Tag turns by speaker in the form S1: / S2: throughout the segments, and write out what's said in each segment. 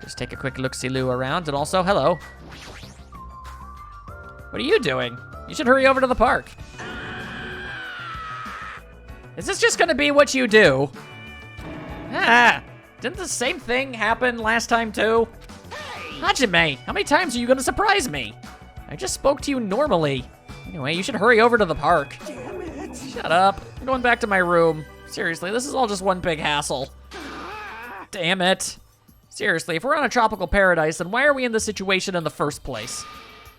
S1: Just take a quick look-see-loo around, and also, hello. What are you doing? You should hurry over to the park. Is this just gonna be what you do? Ah, didn't the same thing happen last time too? Hajime, how many times are you gonna surprise me? I just spoke to you normally. Anyway, you should hurry over to the park.
S2: Damn it.
S1: Shut up, I'm going back to my room. Seriously, this is all just one big hassle. Damn it. Seriously, if we're on a tropical paradise, then why are we in this situation in the first place?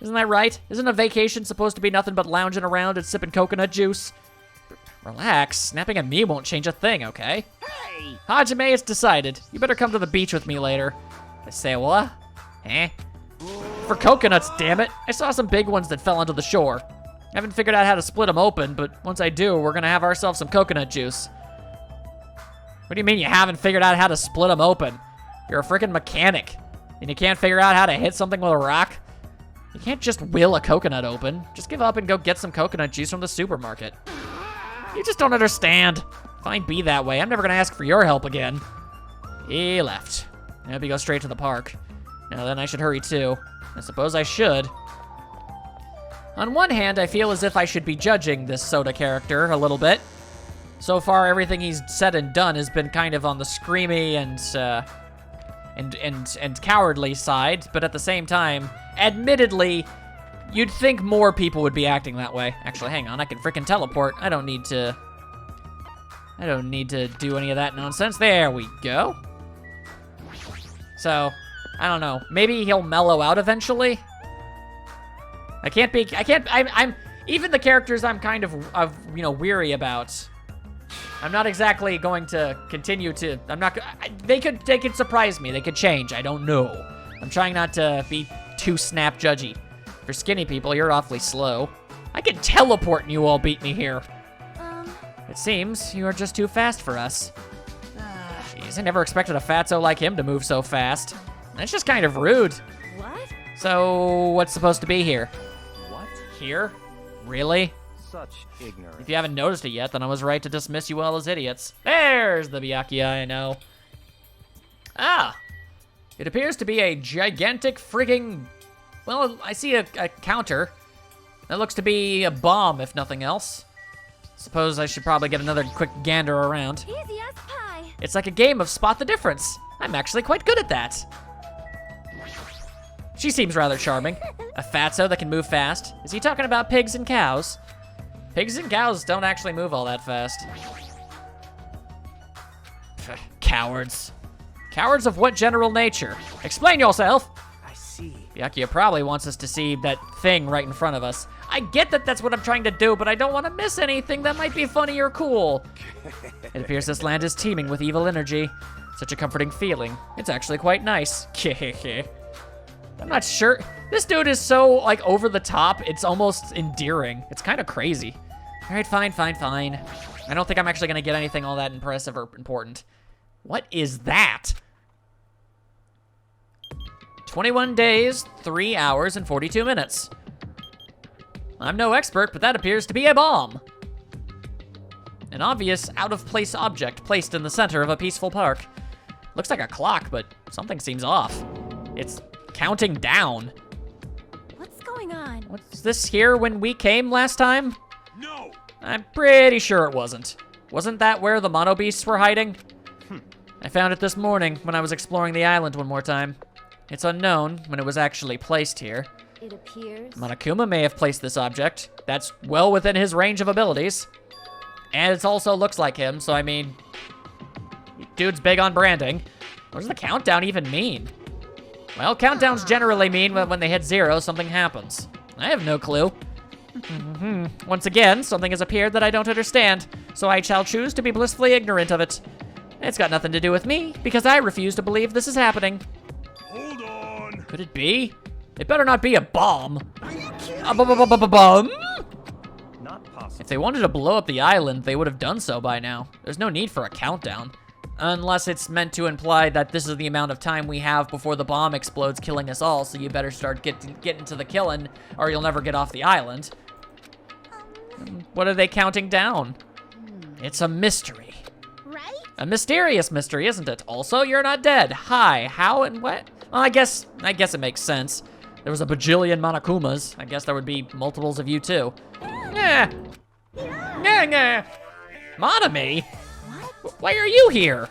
S1: Isn't that right? Isn't a vacation supposed to be nothing but lounging around and sipping coconut juice? Relax, snapping at me won't change a thing, okay?
S2: Hey!
S1: Hajime, it's decided. You better come to the beach with me later. I say what? Eh? For coconuts, damn it. I saw some big ones that fell onto the shore. I haven't figured out how to split them open, but once I do, we're gonna have ourselves some coconut juice. What do you mean you haven't figured out how to split them open? You're a freaking mechanic, and you can't figure out how to hit something with a rock? You can't just will a coconut open. Just give up and go get some coconut juice from the supermarket. You just don't understand. Fine, be that way. I'm never gonna ask for your help again. He left. I hope you go straight to the park. Now then, I should hurry too. I suppose I should. On one hand, I feel as if I should be judging this Soda character a little bit. So far, everything he's said and done has been kind of on the screamy and cowardly side, but at the same time, admittedly, you'd think more people would be acting that way. Actually, hang on, I can frickin' teleport. I don't need to do any of that nonsense. There we go. So, I don't know. Maybe he'll mellow out eventually. I'm even the characters I'm kind of weary about. I'm not exactly going to continue to, they could surprise me. They could change, I don't know. I'm trying not to be too snap judgy. For skinny people, you're awfully slow. I can teleport and you all beat me here. It seems you are just too fast for us. Jeez, I never expected a fatso like him to move so fast. That's just kind of rude.
S3: What?
S1: So, what's supposed to be here?
S2: What?
S1: Here? Really?
S2: Such ignorance.
S1: If you haven't noticed it yet, then I was right to dismiss you all as idiots. There's the Byakuya I know. Ah! It appears to be a gigantic frigging... Well, I see a counter. That looks to be a bomb, if nothing else. Suppose I should probably get another quick gander around.
S3: Easy as pie.
S1: It's like a game of spot the difference. I'm actually quite good at that. She seems rather charming. A fatso that can move fast. Is he talking about pigs and cows? Pigs and cows don't actually move all that fast. Cowards. Cowards of what general nature? Explain yourself.
S2: I see.
S1: Byakuya probably wants us to see that thing right in front of us. I get that that's what I'm trying to do, but I don't want to miss anything that might be funny or cool. It appears this land is teeming with evil energy. Such a comforting feeling. It's actually quite nice. I'm not sure. This dude is so, like, over the top, it's almost endearing. It's kind of crazy. All right, fine. I don't think I'm actually gonna get anything all that impressive or important. What is that? 21 days, 3 hours, and 42 minutes. I'm no expert, but that appears to be a bomb. An obvious out-of-place object placed in the center of a peaceful park. Looks like a clock, but something seems off. It's counting down.
S3: What's going on?
S1: Was this here when we came last time?
S2: No!
S1: I'm pretty sure it wasn't. Wasn't that where the mono beasts were hiding? I found it this morning when I was exploring the island one more time. It's unknown when it was actually placed here.
S3: It appears.
S1: Monokuma may have placed this object. That's well within his range of abilities. And it also looks like him, so I mean, dude's big on branding. What does the countdown even mean? Well, countdowns generally mean when they hit 0, something happens. I have no clue. Once again, something has appeared that I don't understand, so I shall choose to be blissfully ignorant of it. It's got nothing to do with me, because I refuse to believe this is happening.
S2: Hold on.
S1: Could it be? It better not be a bomb.
S2: Are you kidding?
S1: A bomb?
S2: Not possible.
S1: If they wanted to blow up the island, they would have done so by now. There's no need for a countdown. Unless it's meant to imply that this is the amount of time we have before the bomb explodes, killing us all, so you better start getting to the killing, or you'll never get off the island. What are they counting down? It's a mystery.
S3: Right?
S1: A mysterious mystery, isn't it? Also, you're not dead. Hi, how and what? Well, I guess it makes sense. There was a bajillion Monokumas. I guess there would be multiples of you too. Nah. Nah. Monami?
S3: What?
S1: Why are you here?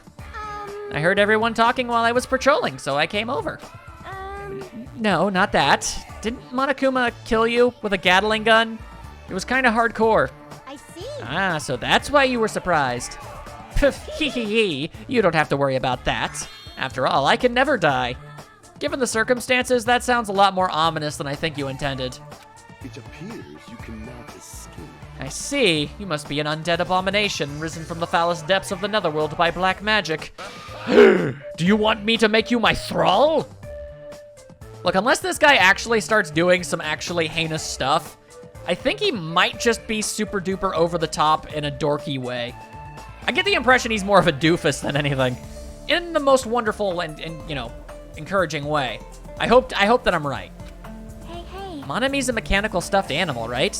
S1: I heard everyone talking while I was patrolling, so I came over. No, not that. Didn't Monokuma kill you with a Gatling gun? It was kind of hardcore.
S3: I see.
S1: Ah, so that's why you were surprised. Hee. You don't have to worry about that. After all, I can never die. Given the circumstances, that sounds a lot more ominous than I think you intended.
S4: It appears you cannot escape.
S1: I see. You must be an undead abomination, risen from the foulest depths of the netherworld by black magic. Do you want me to make you my thrall? Look, unless this guy actually starts doing some actually heinous stuff, I think he might just be super duper over the top in a dorky way. I get the impression he's more of a doofus than anything. In the most wonderful and you know, encouraging way. I hope that I'm right.
S3: Hey.
S1: Monami's a mechanical stuffed animal, right?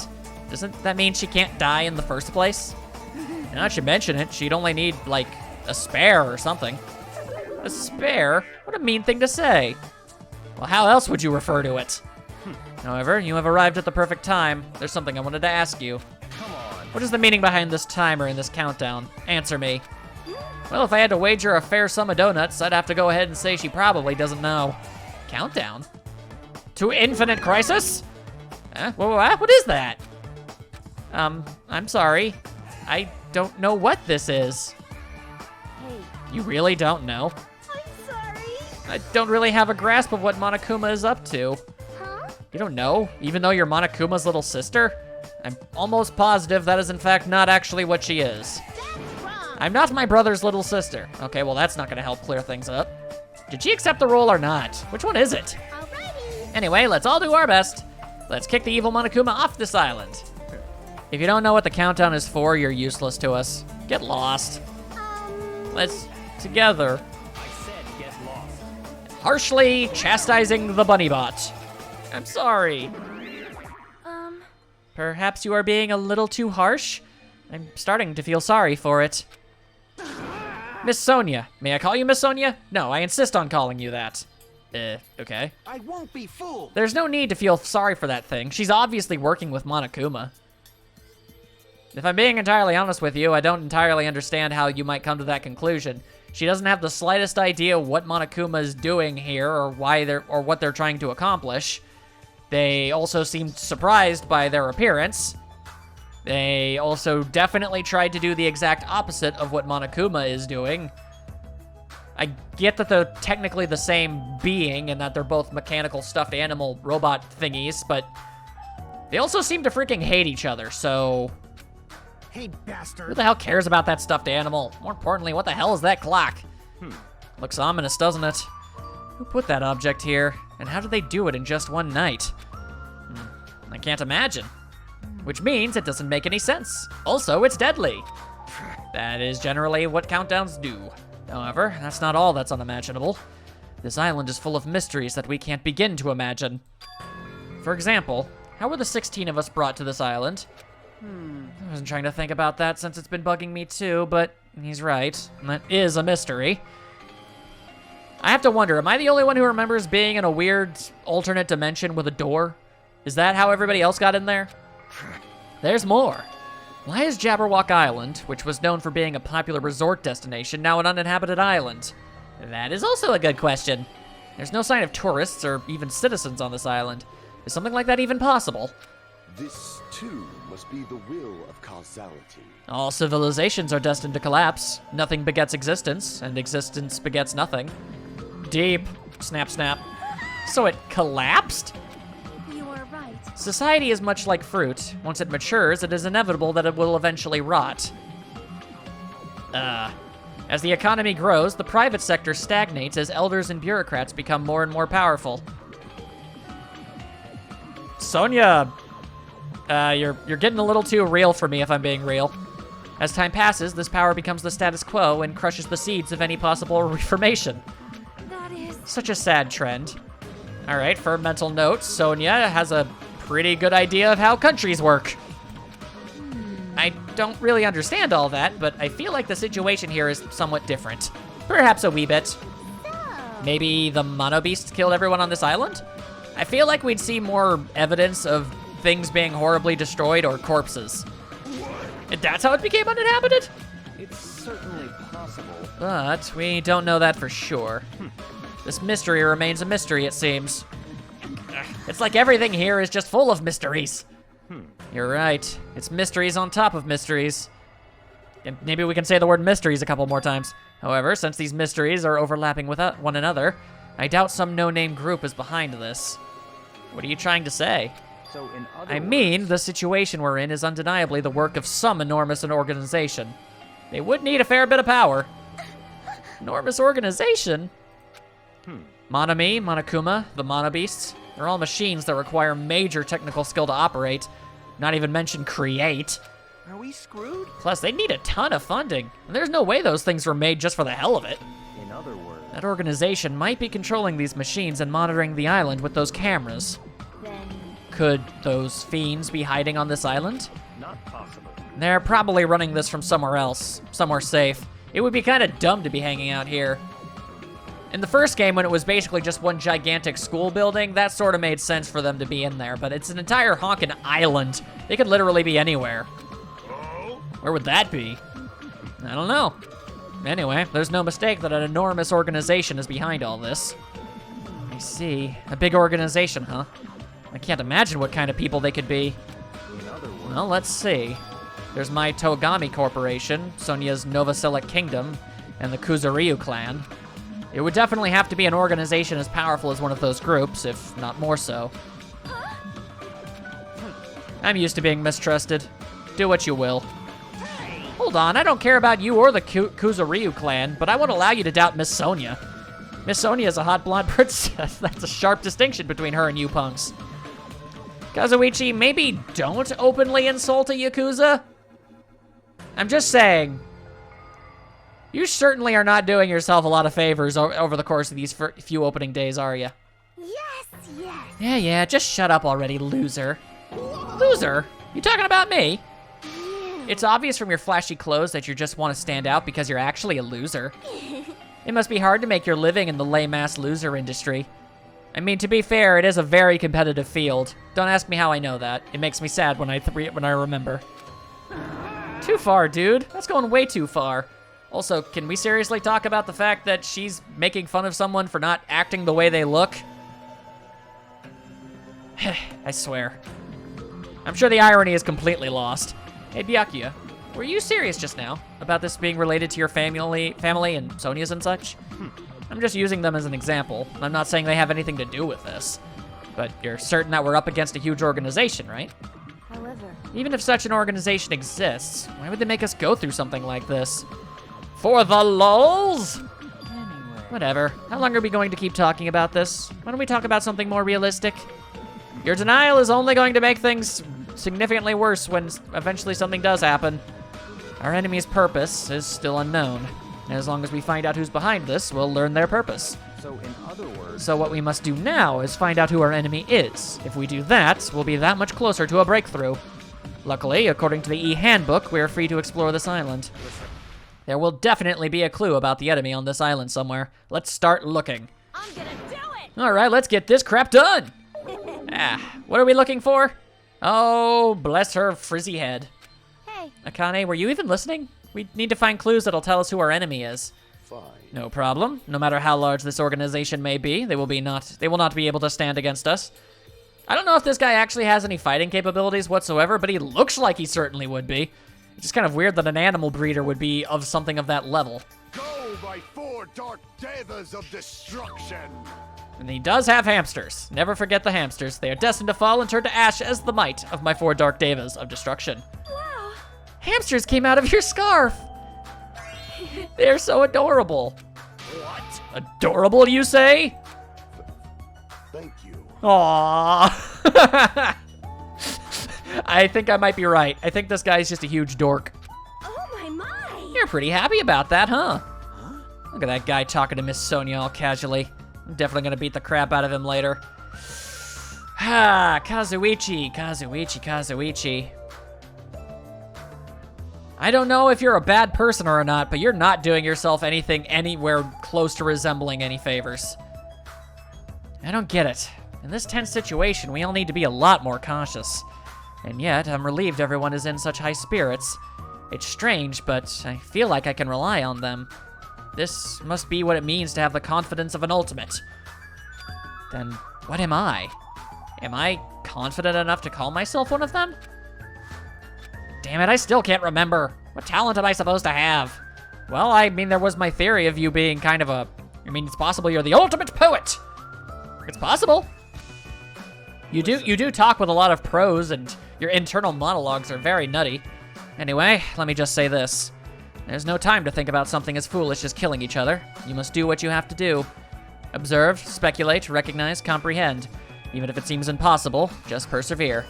S1: Doesn't that mean she can't die in the first place? Now that you mention it, she'd only need, like, a spare or something. A spare? What a mean thing to say. Well, how else would you refer to it? However, you have arrived at the perfect time. There's something I wanted to ask you.
S2: Come on.
S1: What is the meaning behind this timer and this countdown? Answer me. Well, if I had to wager a fair sum of donuts, I'd have to go ahead and say she probably doesn't know. Countdown? To infinite crisis? What is that? I'm sorry. I don't know what this is.
S3: Hey.
S1: You really don't know?
S3: I'm sorry.
S1: I don't really have a grasp of what Monokuma is up to.
S3: Huh?
S1: You don't know, even though you're Monokuma's little sister? I'm almost positive that is in fact not actually what she is.
S3: That's wrong.
S1: I'm not my brother's little sister. Okay, well that's not gonna help clear things up. Did she accept the role or not? Which one is it?
S3: Alrighty.
S1: Anyway, let's all do our best. Let's kick the evil Monokuma off this island. If you don't know what the countdown is for, you're useless to us. Get lost. Let's, together,
S2: I said get lost.
S1: harshly chastising the bunny bot. I'm sorry. Perhaps you are being a little too harsh? I'm starting to feel sorry for it. Miss Sonia. May I call you Miss Sonia? No, I insist on calling you that. Okay.
S4: I won't be fooled.
S1: There's no need to feel sorry for that thing. She's obviously working with Monokuma. If I'm being entirely honest with you, I don't entirely understand how you might come to that conclusion. She doesn't have the slightest idea what Monokuma is doing here or what they're trying to accomplish. They also seemed surprised by their appearance. They also definitely tried to do the exact opposite of what Monokuma is doing. I get that they're technically the same being and that they're both mechanical stuffed animal robot thingies, but they also seem to freaking hate each other, so
S4: Hey,
S1: who
S4: bastard.
S1: the hell cares about that stuffed animal? More importantly, what the hell is that clock? Looks ominous, doesn't it? Who put that object here, and how did they do it in just one night? I can't imagine. Which means it doesn't make any sense. Also, it's deadly. That is generally what countdowns do. However, that's not all that's unimaginable. This island is full of mysteries that we can't begin to imagine. For example, how were the 16 of us brought to this island? I wasn't trying to think about that since it's been bugging me too, but he's right. That is a mystery. I have to wonder, am I the only one who remembers being in a weird alternate dimension with a door? Is that how everybody else got in there? There's more. Why is Jabberwock Island, which was known for being a popular resort destination, now an uninhabited island? That is also a good question. There's no sign of tourists or even citizens on this island. Is something like that even possible?
S4: This, too, must be the will of causality.
S1: All civilizations are destined to collapse. Nothing begets existence, and existence begets nothing. Deep. Snap, snap. So it collapsed?
S3: You are right.
S1: Society is much like fruit. Once it matures, it is inevitable that it will eventually rot. As the economy grows, the private sector stagnates as elders and bureaucrats become more and more powerful. Sonia, you're getting a little too real for me if I'm being real. As time passes, this power becomes the status quo and crushes the seeds of any possible reformation.
S3: That is.
S1: Such a sad trend. All right, for mental notes, Sonia has a pretty good idea of how countries work. I don't really understand all that, but I feel like the situation here is somewhat different. Perhaps a wee bit.
S3: So,
S1: Maybe the Mono Beasts killed everyone on this island? I feel like we'd see more evidence of things being horribly destroyed or corpses. And that's how it became uninhabited?
S2: It's certainly possible.
S1: But we don't know that for sure. This mystery remains a mystery, it seems. It's like everything here is just full of mysteries. You're right. It's mysteries on top of mysteries. And maybe we can say the word mysteries a couple more times. However, since these mysteries are overlapping with one another, I doubt some no-name group is behind this. What are you trying to say?
S2: So in other
S1: I
S2: words,
S1: mean, the situation we're in is undeniably the work of some enormous organization. They would need a fair bit of power. Enormous organization? Monami, Monokuma, the Mono Beasts, they're all machines that require major technical skill to operate, not even mention create.
S2: are we screwed?
S1: Plus, they need a ton of funding, and there's no way those things were made just for the hell of it.
S2: In other words,
S1: That organization might be controlling these machines and monitoring the island with those cameras.
S3: then
S1: Could those fiends be hiding on this island?
S2: not possible.
S1: They're probably running this from somewhere else, somewhere safe. It would be kind of dumb to be hanging out here. In the first game, when it was basically just one gigantic school building, that sort of made sense for them to be in there, but it's an entire honkin' island. They could literally be anywhere. Where would that be? I don't know. Anyway, there's no mistake that an enormous organization is behind all this. I see. A big organization, huh? I can't imagine what kind of people they could be.
S2: In other words,
S1: Well, let's see. There's my Togami Corporation, Sonya's Novoselic Kingdom, and the Kuzuryu clan. It would definitely have to be an organization as powerful as one of those groups, if not more so. I'm used to being mistrusted. Do what you will. Hold on, I don't care about you or the Kuzuryu clan, but I won't allow you to doubt Miss Sonya. Miss Sonya is a hot blonde princess. That's a sharp distinction between her and you punks. Kazuichi, maybe don't openly insult a Yakuza? I'm just saying. You certainly are not doing yourself a lot of favors over the course of these few opening days, are you?
S3: yes.
S1: Yeah, just shut up already, loser. Loser? You talking about me? It's obvious from your flashy clothes that you just want to stand out because you're actually a loser. It must be hard to make your living in the lame-ass loser industry. I mean, to be fair, it is a very competitive field. Don't ask me how I know that. It makes me sad when I remember. Too far, dude. That's going way too far. Also, can we seriously talk about the fact that she's making fun of someone for not acting the way they look? I swear. I'm sure the irony is completely lost. Hey, Byakuya, were you serious just now about this being related to your family and Sonya's and such? I'm just using them as an example. I'm not saying they have anything to do with this. But you're certain that we're up against a huge organization, right?
S3: However,
S1: Even if such an organization exists, why would they make us go through something like this? For the lulz?
S2: anyway,
S1: Whatever. How long are we going to keep talking about this? Why don't we talk about something more realistic? Your denial is only going to make things significantly worse when eventually something does happen. Our enemy's purpose is still unknown. And as long as we find out who's behind this, we'll learn their purpose.
S2: so in other words,
S1: So what we must do now is find out who our enemy is. If we do that, we'll be that much closer to a breakthrough. Luckily, according to the E-Handbook, we are free to explore this island. There will definitely be a clue about the enemy on this island somewhere. Let's start looking.
S3: I'm gonna do it.
S1: All right, let's get this crap done. What are we looking for? Oh, bless her frizzy head.
S3: Hey,
S1: Akane, were you even listening? We need to find clues that'll tell us who our enemy is.
S4: Fine.
S1: No problem. No matter how large this organization may be, they will not be able to stand against us. I don't know if this guy actually has any fighting capabilities whatsoever, but he looks like he certainly would be. It's just kind of weird that an animal breeder would be of something of that level.
S4: Go, my 4 dark devas of destruction!
S1: And he does have hamsters. Never forget the hamsters. They are destined to fall and turn to ash as the might of my 4 dark devas of destruction.
S3: wow.
S1: Hamsters came out of your scarf. They're so adorable.
S4: What?
S1: Adorable, you say?
S4: Thank you.
S1: Aww. I think I might be right. I think this guy's just a huge dork.
S3: Oh my.
S1: You're pretty happy about that, huh? Look at that guy talking to Miss Sonya all casually. I'm definitely gonna beat the crap out of him later. Kazuichi. I don't know if you're a bad person or not, but you're not doing yourself anything anywhere close to resembling any favors. I don't get it. In this tense situation, we all need to be a lot more cautious. And yet, I'm relieved everyone is in such high spirits. It's strange, but I feel like I can rely on them. This must be what it means to have the confidence of an ultimate. Then, what am I? Am I confident enough to call myself one of them? Damn it, I still can't remember. What talent am I supposed to have? Well, I mean, there was my theory of you being kind of a... I mean, it's possible you're the ultimate poet. It's possible. You do talk with a lot of prose, and your internal monologues are very nutty. Anyway, let me just say this. There's no time to think about something as foolish as killing each other. You must do what you have to do. Observe, speculate, recognize, comprehend. Even if it seems impossible, just persevere.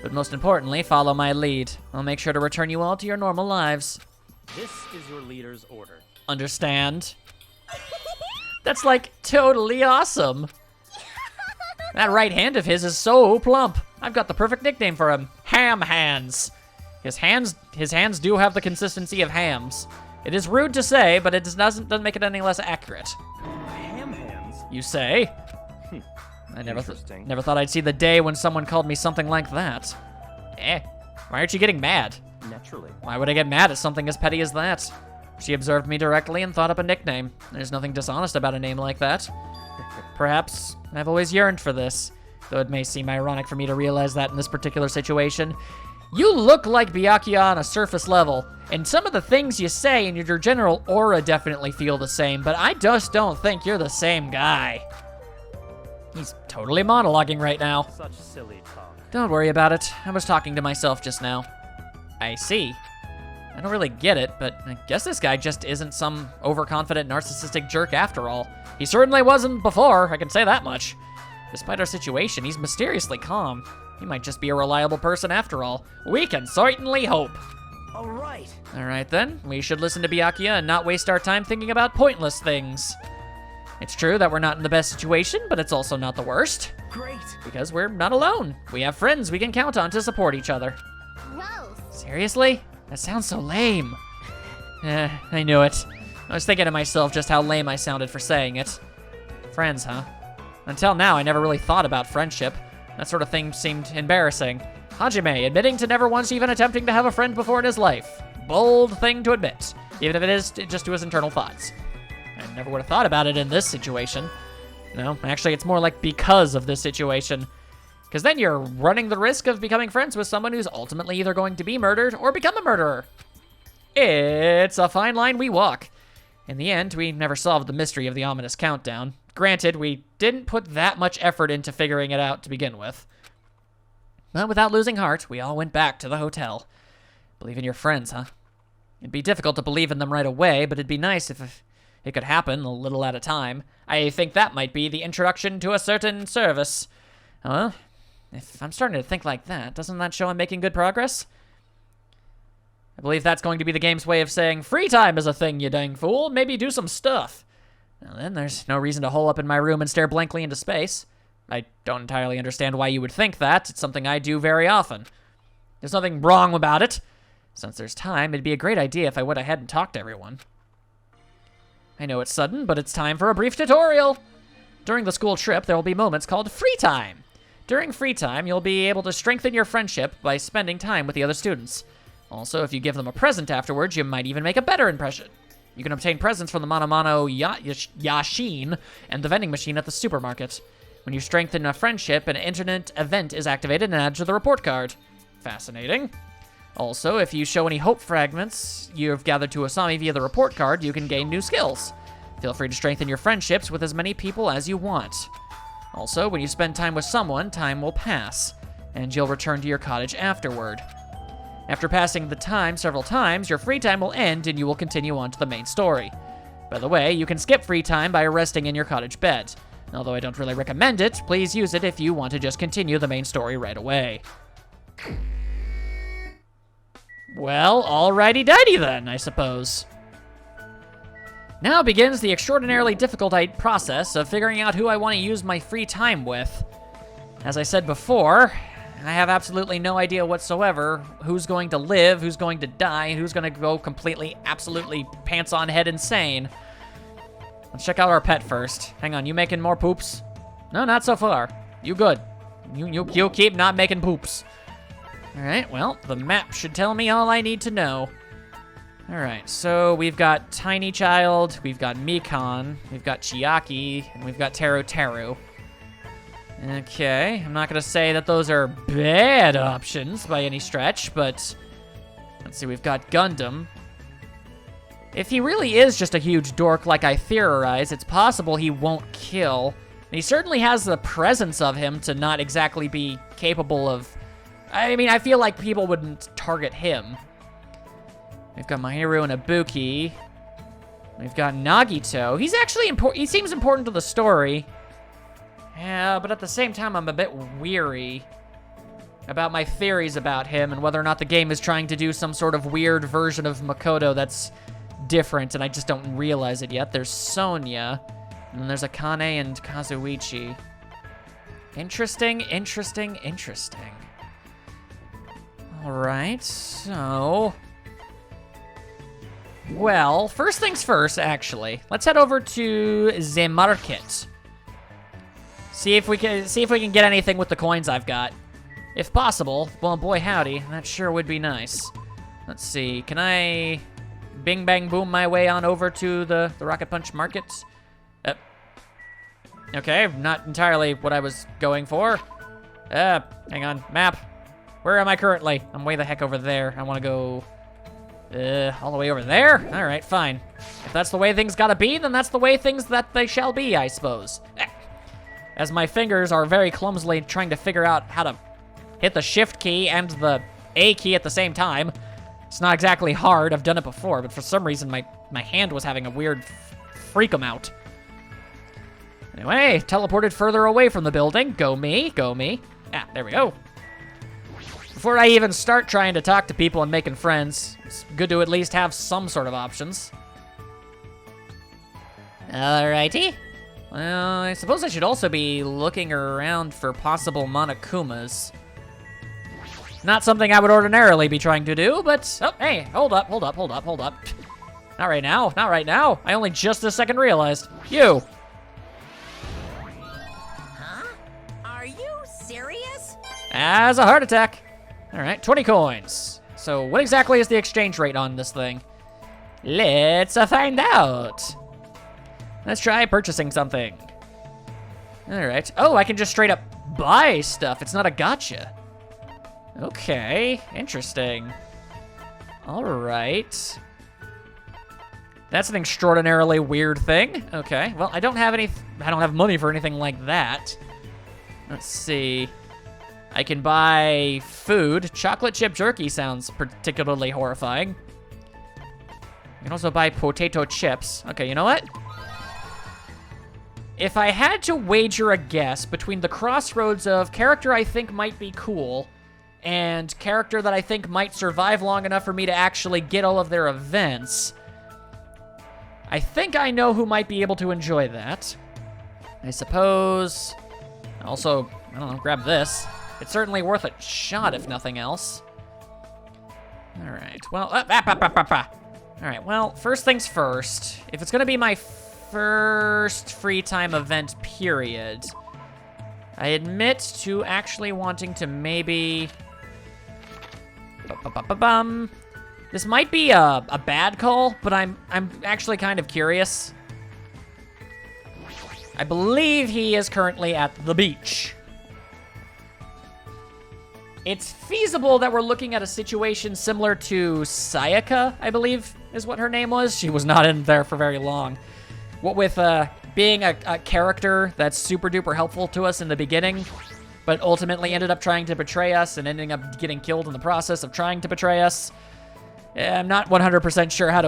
S1: But most importantly, follow my lead. I'll make sure to return you all to your normal lives.
S2: This is your leader's order.
S1: Understand? That's like totally awesome. That right hand of his is so plump. I've got the perfect nickname for him. Ham hands. His hands do have the consistency of hams. It is rude to say, but it doesn't make it any less accurate.
S2: Ham hands?
S1: You say? I never thought I'd see the day when someone called me something like that. Why aren't you getting mad?
S2: Naturally.
S1: Why would I get mad at something as petty as that? She observed me directly and thought up a nickname. There's nothing dishonest about a name like that. Perhaps I've always yearned for this, though it may seem ironic for me to realize that in this particular situation. You look like Byakuya on a surface level, and some of the things you say and your general aura definitely feel the same, but I just don't think you're the same guy. He's totally monologuing right now.
S2: Such silly talk.
S1: Don't worry about it. I was talking to myself just now. I see. I don't really get it, but I guess this guy just isn't some overconfident narcissistic jerk after all. He certainly wasn't before, I can say that much. Despite our situation, he's mysteriously calm. He might just be a reliable person after all. We can certainly hope.
S2: All right.
S1: All right then, we should listen to Byakuya and not waste our time thinking about pointless things. It's true that we're not in the best situation, but it's also not the worst.
S2: Great.
S1: Because we're not alone. We have friends we can count on to support each other.
S3: Gross.
S1: Seriously? That sounds so lame. I knew it. I was thinking to myself just how lame I sounded for saying it. Friends, huh? Until now, I never really thought about friendship. That sort of thing seemed embarrassing. Hajime, admitting to never once even attempting to have a friend before in his life. Bold thing to admit, even if it is just to his internal thoughts. I never would have thought about it in this situation. No, actually, it's more like because of this situation. Because then you're running the risk of becoming friends with someone who's ultimately either going to be murdered or become a murderer. It's a fine line we walk. In the end, we never solved the mystery of the ominous countdown. Granted, we didn't put that much effort into figuring it out to begin with. But without losing heart, we all went back to the hotel. Believe in your friends, huh? It'd be difficult to believe in them right away, but it'd be nice if it could happen a little at a time. I think that might be the introduction to a certain service. Well, if I'm starting to think like that, doesn't that show I'm making good progress? I believe that's going to be the game's way of saying, free time is a thing, you dang fool. Maybe do some stuff. Now then, there's no reason to hole up in my room and stare blankly into space. I don't entirely understand why you would think that. It's something I do very often. There's nothing wrong about it. Since there's time, it'd be a great idea if I went ahead and talked to everyone. I know it's sudden, but it's time for a brief tutorial. During the school trip, there will be moments called free time. During free time, you'll be able to strengthen your friendship by spending time with the other students. Also, if you give them a present afterwards, you might even make a better impression. You can obtain presents from the Mono Yashin and the vending machine at the supermarket. When you strengthen a friendship, an internet event is activated and added to the report card. Fascinating. Also, if you show any hope fragments you've gathered to Asami via the report card, you can gain new skills. Feel free to strengthen your friendships with as many people as you want. Also, when you spend time with someone, time will pass, and you'll return to your cottage afterward. After passing the time several times, your free time will end and you will continue on to the main story. By the way, you can skip free time by resting in your cottage bed. Although I don't really recommend it, please use it if you want to just continue the main story right away. Well, alrighty-dighty then, I suppose. Now begins the extraordinarily difficult process of figuring out who I want to use my free time with. As I said before, I have absolutely no idea whatsoever who's going to live, who's going to die, and who's going to go completely, absolutely pants on head insane. Let's check out our pet first. Hang on, you making more poops? No, not so far. You good. You keep not making poops. All right, well, the map should tell me all I need to know. All right, so we've got Tiny Child, we've got Mikan, we've got Chiaki, and we've got Teru Teru. Okay, I'm not gonna say that those are bad options by any stretch, but let's see, we've got Gundam. If he really is just a huge dork like I theorize, it's possible he won't kill. And he certainly has the presence of him to not exactly be capable of... I mean, I feel like people wouldn't target him. We've got Mahiru and Ibuki. We've got Nagito. He's actually important. He seems important to the story. Yeah, but at the same time, I'm a bit weary about my theories about him and whether or not the game is trying to do some sort of weird version of Makoto that's different, and I just don't realize it yet. There's Sonya, and then there's Akane and Kazuichi. Interesting, interesting, interesting. All right, so... Well, first things first, actually. Let's head over to the market. See if we can get anything with the coins I've got. If possible, well, boy howdy, that sure would be nice. Let's see, can I bing bang boom my way on over to the Rocket Punch market? Okay, not entirely what I was going for. Hang on, map. Where am I currently? I'm way the heck over there. I want to go all the way over there? All right, fine. If that's the way things gotta be, then that's the way things that they shall be, I suppose. As my fingers are very clumsily trying to figure out how to hit the shift key and the A key at the same time. It's not exactly hard, I've done it before, but for some reason my hand was having a weird freak 'em out. Anyway, teleported further away from the building. Go me, go me. Ah, there we go. Before I even start trying to talk to people and making friends, it's good to at least have some sort of options. Alrighty. Well, I suppose I should also be looking around for possible Monokumas. Not something I would ordinarily be trying to do, but... Oh, hey, hold up. Not right now, not right now. I only just this second realized. You.
S3: Huh? Are you serious?
S1: As a heart attack. All right, 20 coins. So what exactly is the exchange rate on this thing? Let's find out. Let's try purchasing something. All right. Oh, I can just straight up buy stuff. It's not a gotcha. Okay, interesting. All right. That's an extraordinarily weird thing. Okay, well, I don't have money for anything like that. Let's see. I can buy food. Chocolate chip jerky sounds particularly horrifying. I can also buy potato chips. Okay, you know what? If I had to wager a guess between the crossroads of character I think might be cool and character that I think might survive long enough for me to actually get all of their events, I think I know who might be able to enjoy that. I suppose... Also, I don't know, grab this. It's certainly worth a shot, if nothing else. All right, well... All right, well, first things first. If it's gonna be my first free time event period, I admit to actually wanting to maybe... This might be a bad call, but I'm actually kind of curious. I believe he is currently at the beach. It's feasible that we're looking at a situation similar to Sayaka, I believe is what her name was. She was not in there for very long. What with being a character that's super duper helpful to us in the beginning, but ultimately ended up trying to betray us and ending up getting killed in the process of trying to betray us. I'm not 100% sure how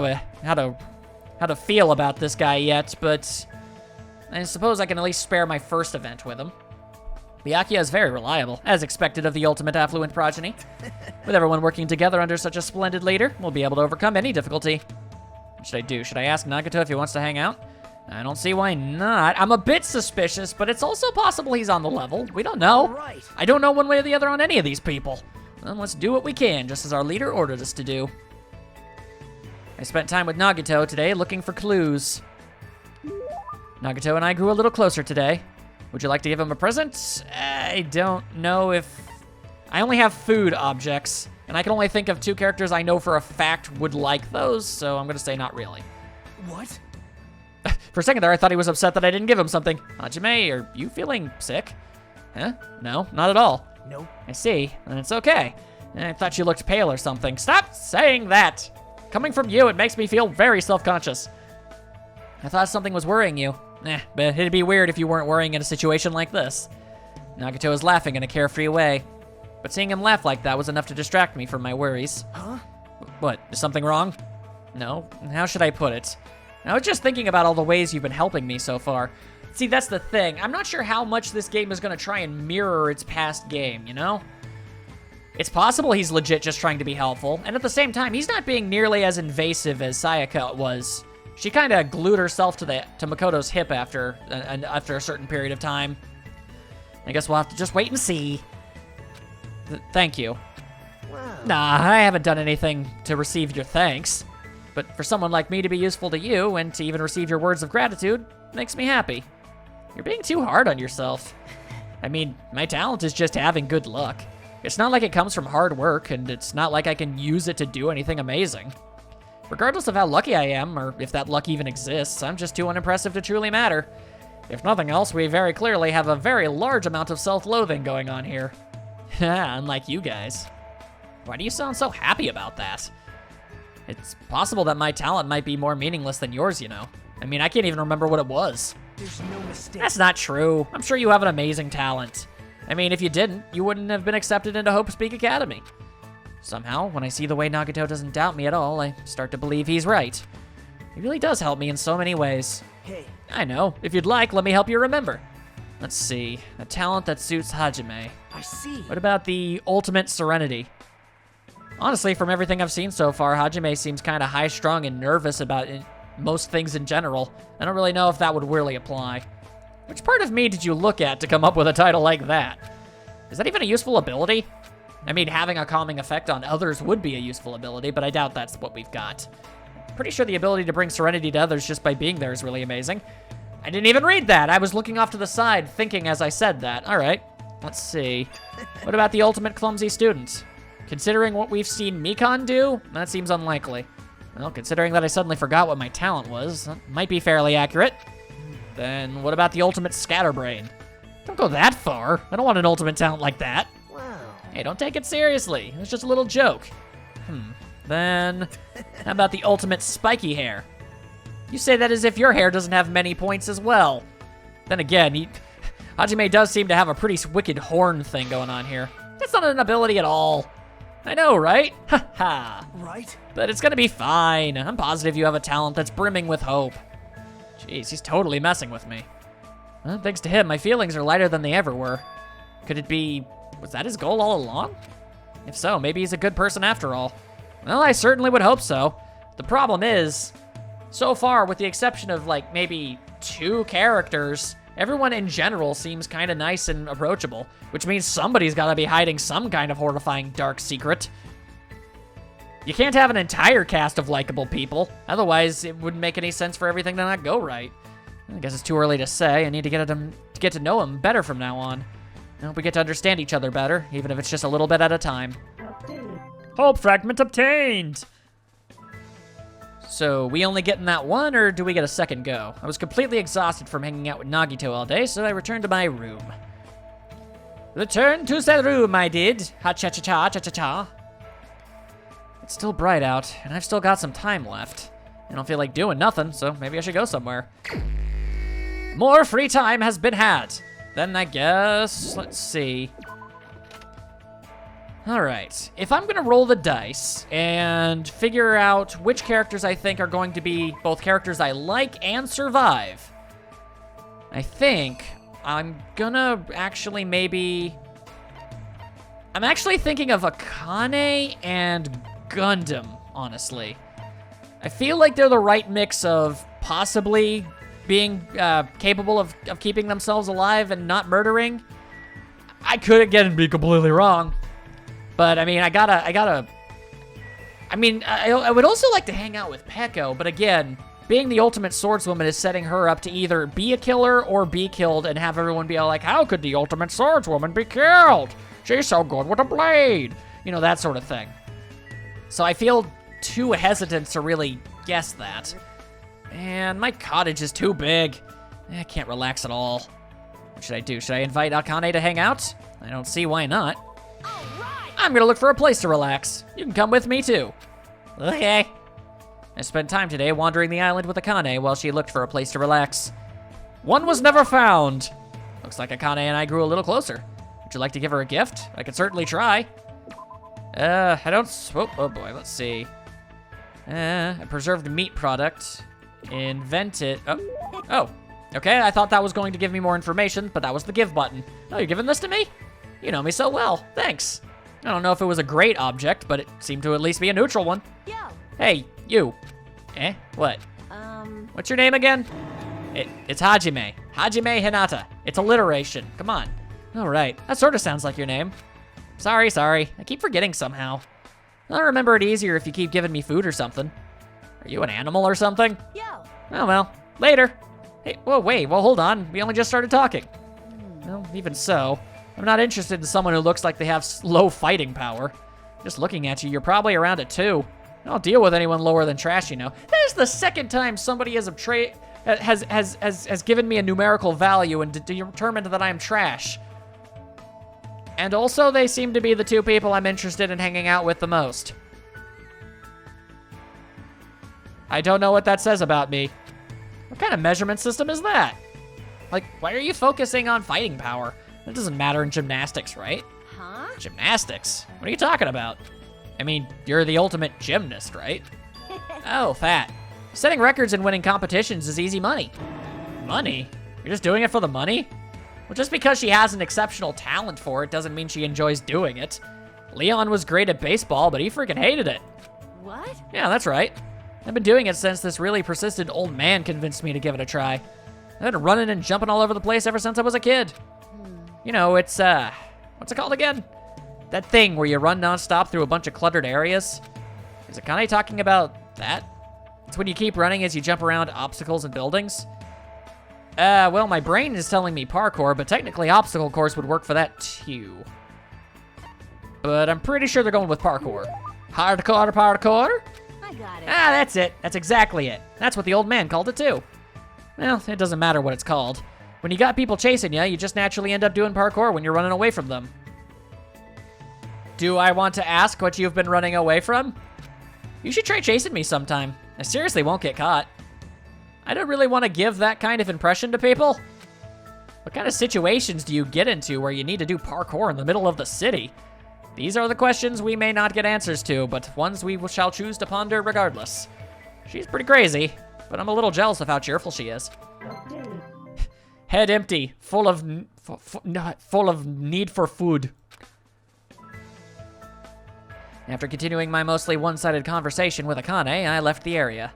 S1: to feel about this guy yet, but I suppose I can at least spare my first event with him. Byakuya is very reliable, as expected of the ultimate affluent progeny. With everyone working together under such a splendid leader, we'll be able to overcome any difficulty. What should I do? Should I ask Nagito if he wants to hang out? I don't see why not. I'm a bit suspicious, but it's also possible he's on the level. We don't know.
S2: Right.
S1: I don't know one way or the other on any of these people. Then let's do what we can, just as our leader ordered us to do. I spent time with Nagito today looking for clues. Nagito and I grew a little closer today. Would you like to give him a present? I don't know if... I only have food objects, and I can only think of 2 characters I know for a fact would like those, so I'm gonna say not really.
S2: What?
S1: For a second there, I thought he was upset that I didn't give him something. Hajime, are you feeling sick? Huh? No, not at all.
S2: Nope.
S1: I see, and it's okay. I thought you looked pale or something. Stop saying that! Coming from you, it makes me feel very self-conscious. I thought something was worrying you. But it'd be weird if you weren't worrying in a situation like this. Nagito was laughing in a carefree way. But seeing him laugh like that was enough to distract me from my worries.
S2: Huh?
S1: What, is something wrong? No, how should I put it? I was just thinking about all the ways you've been helping me so far. See, that's the thing. I'm not sure how much this game is going to try and mirror its past game, you know? It's possible he's legit just trying to be helpful, and at the same time, he's not being nearly as invasive as Sayaka was. She kind of glued herself to Makoto's hip after a certain period of time. I guess we'll have to just wait and see. Thank you.
S2: Wow.
S1: Nah, I haven't done anything to receive your thanks. But for someone like me to be useful to you and to even receive your words of gratitude makes me happy. You're being too hard on yourself. I mean, my talent is just having good luck. It's not like it comes from hard work, and it's not like I can use it to do anything amazing. Regardless of how lucky I am, or if that luck even exists, I'm just too unimpressive to truly matter. If nothing else, we very clearly have a very large amount of self-loathing going on here. Unlike you guys. Why do you sound so happy about that? It's possible that my talent might be more meaningless than yours, you know. I mean, I can't even remember what it was.
S2: There's no mistake.
S1: That's not true. I'm sure you have an amazing talent. I mean, if you didn't, you wouldn't have been accepted into Hope Speak Academy. Somehow, when I see the way Nagito doesn't doubt me at all, I start to believe he's right. He really does help me in so many ways.
S2: Hey.
S1: I know. If you'd like, let me help you remember. Let's see. A talent that suits Hajime.
S2: I see.
S1: What about the ultimate serenity? Honestly, from everything I've seen so far, Hajime seems kind of high-strung and nervous about most things in general. I don't really know if that would really apply. Which part of me did you look at to come up with a title like that? Is that even a useful ability? I mean, having a calming effect on others would be a useful ability, but I doubt that's what we've got. Pretty sure the ability to bring serenity to others just by being there is really amazing. I didn't even read that. I was looking off to the side, thinking as I said that. All right, let's see. What about the ultimate clumsy student? Considering what we've seen Mikan do, that seems unlikely. Well, considering that I suddenly forgot what my talent was, that might be fairly accurate. Then what about the ultimate scatterbrain? Don't go that far. I don't want an ultimate talent like that.
S2: Wow.
S1: Hey, don't take it seriously. It was just a little joke. Then, how about the ultimate spiky hair? You say that as if your hair doesn't have many points as well. Then again, Hajime does seem to have a pretty wicked horn thing going on here. That's not an ability at all. I know, right? Ha ha.
S2: Right?
S1: But it's gonna be fine. I'm positive you have a talent that's brimming with hope. Jeez, he's totally messing with me. Well, thanks to him, my feelings are lighter than they ever were. Could it be... was that his goal all along? If so, maybe he's a good person after all. Well, I certainly would hope so. The problem is, so far, with the exception of, like, maybe 2 characters, everyone in general seems kind of nice and approachable, which means somebody's gotta be hiding some kind of horrifying dark secret. You can't have an entire cast of likable people, otherwise it wouldn't make any sense for everything to not go right. I guess it's too early to say. I need to get to know him better from now on. I hope we get to understand each other better, even if it's just a little bit at a time. Hope fragment obtained! So, we only getting that one, or do we get a second go? I was completely exhausted from hanging out with Nagito all day, so I returned to my room. Return to the room, I did. Ha-cha-cha-cha-cha-cha-cha. It's still bright out, and I've still got some time left. I don't feel like doing nothing, so maybe I should go somewhere. More free time has been had. Then I guess, let's see. All right, if I'm gonna roll the dice and figure out which characters I think are going to be both characters I like and survive, I think I'm gonna actually maybe... I'm actually thinking of Akane and Gundam, honestly. I feel like they're the right mix of possibly being capable of keeping themselves alive and not murdering. I could, again, be completely wrong. But, I mean, I would also like to hang out with Peko, but again, being the ultimate swordswoman is setting her up to either be a killer or be killed and have everyone be all like, how could the ultimate swordswoman be killed? She's so good with a blade. You know, that sort of thing. So I feel too hesitant to really guess that. And my cottage is too big. I can't relax at all. What should I do? Should I invite Akane to hang out? I don't see why not.
S3: All right.
S1: I'm gonna look for a place to relax. You can come with me too. Okay. I spent time today wandering the island with Akane while she looked for a place to relax. One was never found. Looks like Akane and I grew a little closer. Would you like to give her a gift? I could certainly try. I don't, oh boy, let's see. A preserved meat product. Invented, oh, okay, I thought that was going to give me more information, but that was the give button. Oh, you're giving this to me? You know me so well, thanks. I don't know if it was a great object, but it seemed to at least be a neutral one.
S3: Yo.
S1: Hey, you. What? What's your name again? It's Hajime. Hajime Hinata. It's alliteration. Come on. All right, that sort of sounds like your name. Sorry. I keep forgetting somehow. I'll remember it easier if you keep giving me food or something. Are you an animal or something?
S3: Yo.
S1: Oh, well, later. Hey, whoa, wait, well, hold on. We only just started talking. Well, even so, I'm not interested in someone who looks like they have low fighting power. Just looking at you, you're probably around it too. I don't deal with anyone lower than trash, you know. That is the second time somebody has given me a numerical value and determined that I am trash. And also, they seem to be the two people I'm interested in hanging out with the most. I don't know what that says about me. What kind of measurement system is that? Like, why are you focusing on fighting power? That doesn't matter in gymnastics, right?
S3: Huh?
S1: Gymnastics? What are you talking about? I mean, you're the ultimate gymnast, right? Oh, fat. Setting records and winning competitions is easy money. Money? You're just doing it for the money? Well, just because she has an exceptional talent for it doesn't mean she enjoys doing it. Leon was great at baseball, but he freaking hated it.
S3: What?
S1: Yeah, that's right. I've been doing it since this really persistent old man convinced me to give it a try. I've been running and jumping all over the place ever since I was a kid. You know, it's, what's it called again? That thing where you run nonstop through a bunch of cluttered areas. Is Akane talking about that? It's when you keep running as you jump around obstacles and buildings. Well, my brain is telling me parkour, but technically obstacle course would work for that too. But I'm pretty sure they're going with parkour. Hardcore parkour?
S3: I got it.
S1: Ah, that's it. That's exactly it. That's what the old man called it too. Well, it doesn't matter what it's called. When you got people chasing you, you just naturally end up doing parkour when you're running away from them. Do I want to ask what you've been running away from? You should try chasing me sometime. I seriously won't get caught. I don't really want to give that kind of impression to people. What kind of situations do you get into where you need to do parkour in the middle of the city? These are the questions we may not get answers to, but ones we shall choose to ponder regardless. She's pretty crazy, but I'm a little jealous of how cheerful she is. Head empty, full of need for food. After continuing my mostly one-sided conversation with Akane, I left the area.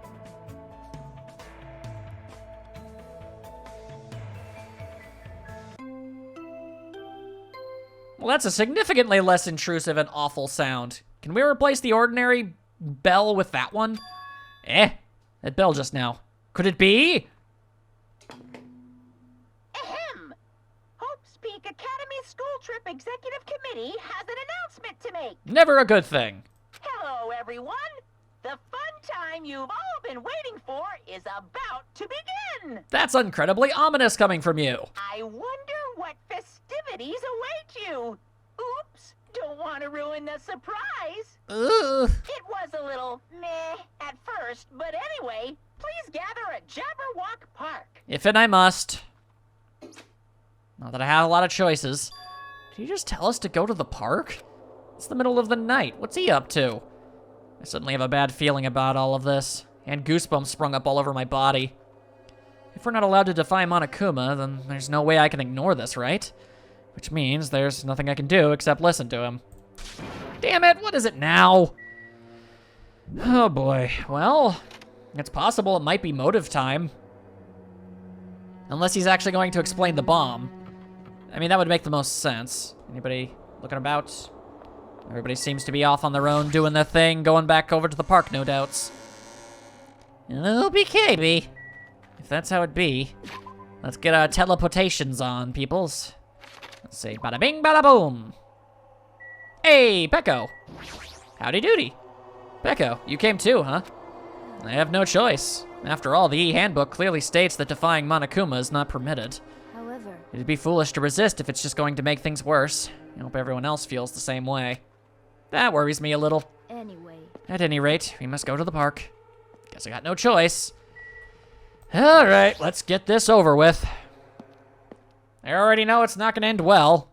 S1: Well, that's a significantly less intrusive and awful sound. Can we replace the ordinary bell with that one? That bell just now. Could it be?
S3: Ahem! Hope's Peak Academy School Trip Executive Committee has an announcement to make.
S1: Never a good thing.
S3: Hello, everyone. The fun time you've all been waiting for is about to begin.
S1: That's incredibly ominous coming from you.
S3: I wonder what festivities await you. Oops, don't want to ruin the surprise.
S1: Ugh.
S3: It was a little meh at first, but anyway, please gather at Jabberwock Park.
S1: If and I must. Not that I have a lot of choices. Did he just tell us to go to the park? It's the middle of the night. What's he up to? I suddenly have a bad feeling about all of this, and goosebumps sprung up all over my body. If we're not allowed to defy Monokuma, then there's no way I can ignore this, right? Which means there's nothing I can do except listen to him. Damn it, what is it now? Oh boy, well, it's possible it might be motive time. Unless he's actually going to explain the bomb. I mean, that would make the most sense. Anybody looking about? Everybody seems to be off on their own, doing their thing, going back over to the park, no doubts. Okay, if that's how it be. Let's get our teleportations on, peoples. Let's see, bada bing, bada boom. Hey, Pecco. Howdy doody. Pecco, you came too, huh? I have no choice. After all, the E-handbook clearly states that defying Monokuma is not permitted.
S5: However,
S1: It'd be foolish to resist if it's just going to make things worse. I hope everyone else feels the same way. That worries me a little.
S5: anyway,
S1: At any rate, we must go to the park. Guess I got no choice. Alright, let's get this over with. I already know it's not gonna end well.